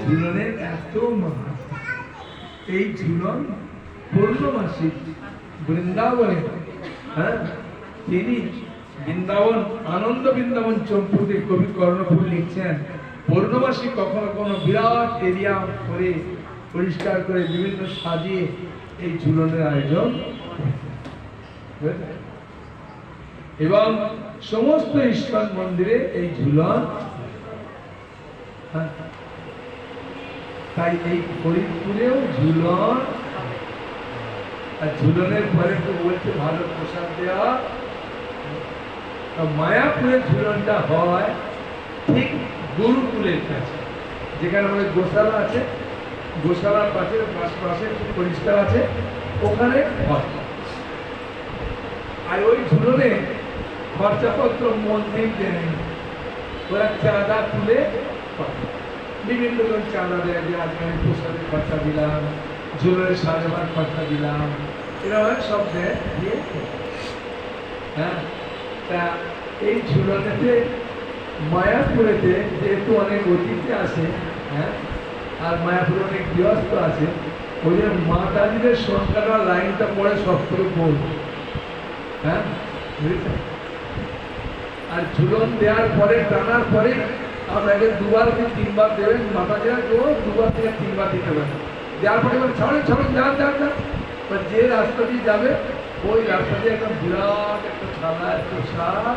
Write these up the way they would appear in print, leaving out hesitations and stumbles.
ঝুলনের এত মাহাত্ম্য। এই ঝুলন পূর্ণমাসী বৃন্দাবনে, হ্যাঁ, তিনি বৃন্দাবন আনন্দ বৃন্দাবন চম্পুতে কবি কর্ণফুল লিখছেন, পূর্ণমাসী কখনো কোনো বিরাট এরিয়া করে পরিষ্কার করে বিভিন্ন সাজিয়ে এই ঝুলনের আয়োজন এবং সমস্ত ইস্কন মন্দিরে এই ঝুলন। তাই এই ফরিদপুরেও ঝুলন, আর ঝুলনের পরে তো বলছে ভালো প্রসাদ দেওয়া। মায়াপুরের ঝুলনটা হয় ঠিক গুরুকুলের কাছে, যেখানে আমাদের গোশালা আছে, গোশালার পাশে পাশে পরিষ্কার আছে, ওখানে হয়। আর ওই ঝুলনে খরচাপত্র মন্দির দেয়, ওরা চাঁদা তুলে বিভিন্ন জন চাঁদা দেয়, যে আজকে আমি প্রসাদের খরচা দিলাম, ঝুলনের সাজাবার খরচা দিলাম, এরা সব দেয় দিয়ে। হ্যাঁ, তা এই ঝুলনেতে মায়াপুরেতে যেহেতু অনেক অতিথি আসে, হ্যাঁ, আর মায়াপুরে অনেক গৃহস্থ আছে, ওই জন্য মাতাজিদের সংখ্যাটা লাইনটা পড়ে সব করে পড়ব। হ্যাঁ, বুঝেছেন? আর ঝুলন দেওয়ার পরে টানার পরে আপনাকে দুবার কি তিনবার দেবেন, মাতাজিরা দুবার থেকে তিনবার দিতে পারেন। দেওয়ার পরে ছাড়ে ছাড়ুন, যান যান যান, যে রাস্তা দিয়ে যাবে ওই রাস্তা দিয়ে একটা বিরাট একটা ছালা একটা সার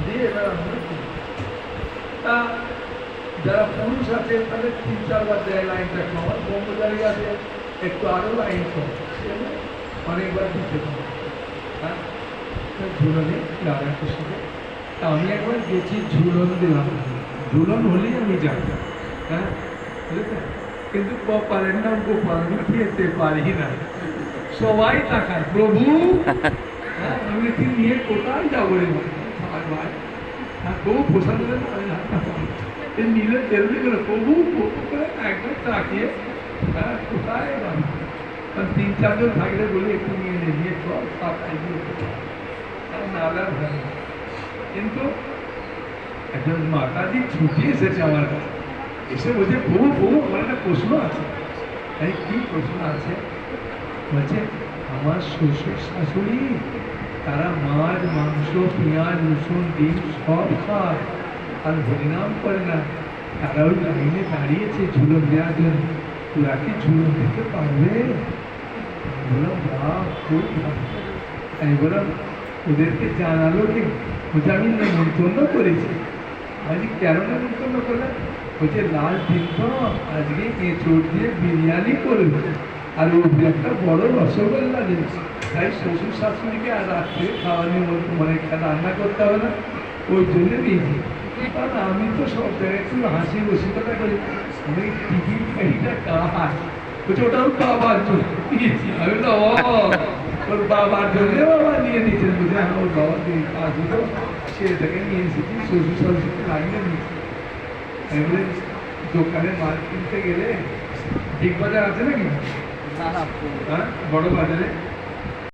দিয়ে এবার আমরা তা যারা পুরুষ আছে তাদের 3-4 বার দেয় লাইনটা কম, ব্রহ্মচারী আছে একটু আরো লাইন কম, অনেকবার দিতে পারে। হ্যাঁ, ঝুলনে রাধাকৃষ্ণকে আমি একবার গেছি, ঝুলন দিলাম, ঝুলন হলেই আমি যাই। হ্যাঁ, বুঝেছেন? কিন্তু কপালের নাম গোপাল, আমি খেতে পারি না। সবাই তাকায়, প্রভু হ্যাঁ, আমি কি নিয়ে কোথায় যাবো রে ভাই ভাই, হ্যাঁ, প্রভু প্রসাদ দেবেন, আমি নিলে তেলবি করে প্রভু করে একদম তাকিয়ে, হ্যাঁ, কোথায় যাবো? 3-4 জন থাকলে বলি একটু নিয়ে নিয়ে চল, সাপ্তাহে দিয়ে নালার ভাই। কিন্তু একজন মাতাজি ছুটি এসেছে আমার কাছে, এসে বলছে প্রভু প্রভু আমার একটা প্রশ্ন আছে। তাই কি প্রশ্ন আছে? বলছে আমার শ্বশুর শাশুড়ি তারা মাছ মাংস পেঁয়াজ রসুন ডিম সব খায় আর হরিনাম করে না, তারা ওই লাইনে দাঁড়িয়েছে ঝুলন দেওয়ার জন্য, তোরা কি ঝুলন দিতে পারবে? বললাম বাহ, খুব ভালো। আমি বললাম ওদেরকে জানালো কি? বলছে আমি নেমন্তন্ন করেছি। আমি কেন নেমন্তন্ন করলাম? বলছে লাল দিন তো আজকে এঁচড় দিয়ে বিরিয়ানি করবে আর ও একটা বড় রসগোল্লা দিয়েছে, তাই শ্বশুর শাশুড়িকে আর রাত্রে খাওয়ানোর মতো মানে রান্না করতে হবে না, ওই জন্য দিয়েছি। কারণ আমি তো সব জায়গায় একটু হাসি রসিকতা করি, আমি টিফিন খাইটা কাজ বলছে ওটা ওর বাবার জন্য দিয়েছি। আমি তো ওর বাবার জন্য বাবা নিয়ে দিয়েছেন। বুঝে হ্যাঁ, ওর বাবা দিয়ে কাজ হতো, সে থেকে নিয়ে এসেছি, শ্বশুর শাশুড়িকে লাগিয়ে নিয়েছি। এবারে দোকানে মাল কিনতে গেলে ঠিক বাজার আছে নাকি? হ্যাঁ, বড় বাজারে